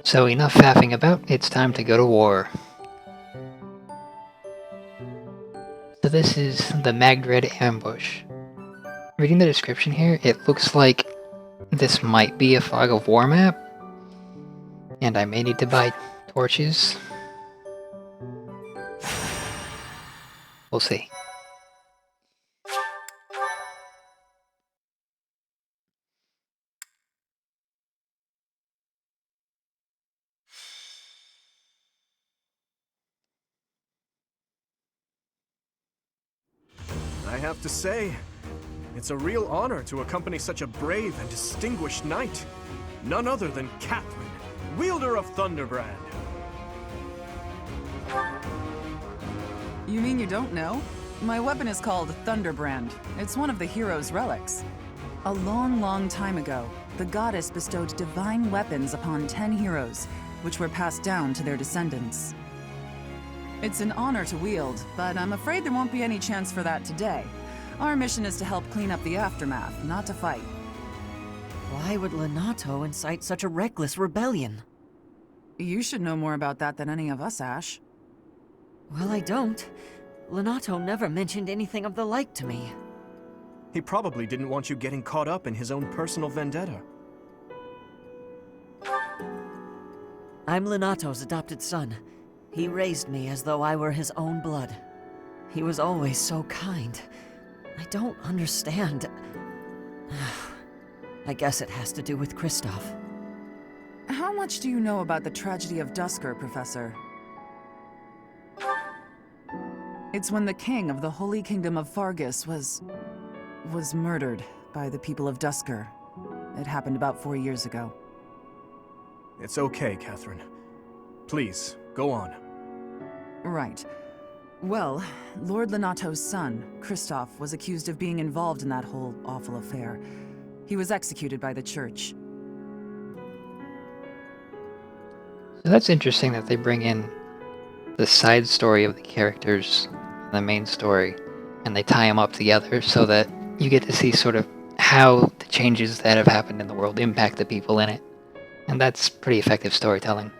So enough faffing about, it's time to go to war. So this is the Magdred ambush. Reading the description here, it looks like this might be a Fog of War map, and I may need to buy torches. We'll see. I have to say, it's a real honor to accompany such a brave and distinguished knight. None other than Catherine, wielder of Thunderbrand. You mean you don't know? My weapon is called Thunderbrand. It's one of the hero's relics. A long, long time ago, the goddess bestowed divine weapons upon 10 heroes, which were passed down to their descendants. It's an honor to wield, but I'm afraid there won't be any chance for that today. Our mission is to help clean up the aftermath, not to fight. Why would Lenato incite such a reckless rebellion? You should know more about that than any of us, Ash. Well, I don't. Lenato never mentioned anything of the like to me. He probably didn't want you getting caught up in his own personal vendetta. I'm Lenato's adopted son. He raised me as though I were his own blood. He was always so kind. I don't understand. I guess it has to do with Kristoff. How much do you know about the tragedy of Dusker, Professor? It's when the king of the Holy Kingdom of Fargus was murdered by the people of Dusker. It happened about 4 years ago. It's okay, Catherine. Please, go on. Right. Well, Lord Lenato's son, Kristoff, was accused of being involved in that whole awful affair. He was executed by the church. So that's interesting that they bring in the side story of the characters in the main story, and they tie them up together so that you get to see sort of how the changes that have happened in the world impact the people in it. And that's pretty effective storytelling.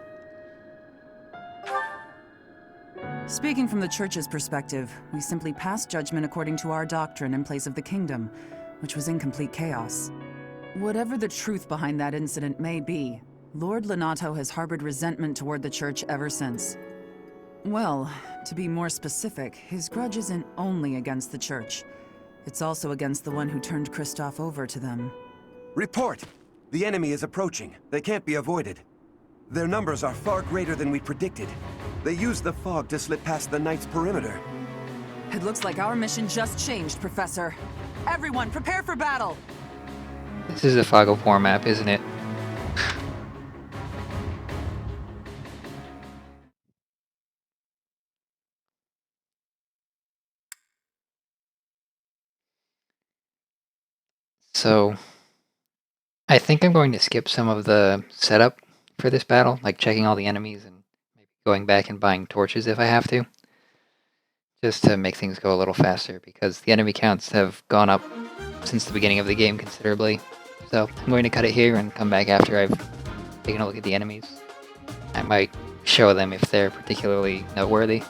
Speaking from the church's perspective, we simply passed judgment according to our doctrine in place of the kingdom, which was in complete chaos. Whatever the truth behind that incident may be, Lord Lenato has harbored resentment toward the church ever since. Well, to be more specific, his grudge isn't only against the church. It's also against the one who turned Kristoff over to them. Report! The enemy is approaching. They can't be avoided. Their numbers are far greater than we predicted. They used the fog to slip past the Knight's perimeter. It looks like our mission just changed, Professor. Everyone, prepare for battle! This is a Fog of War map, isn't it? So, I think I'm going to skip some of the setup for this battle, like checking all the enemies and maybe going back and buying torches if I have to, just to make things go a little faster, because the enemy counts have gone up since the beginning of the game considerably. So I'm going to cut it here and come back after I've taken a look at the enemies. I might show them if they're particularly noteworthy.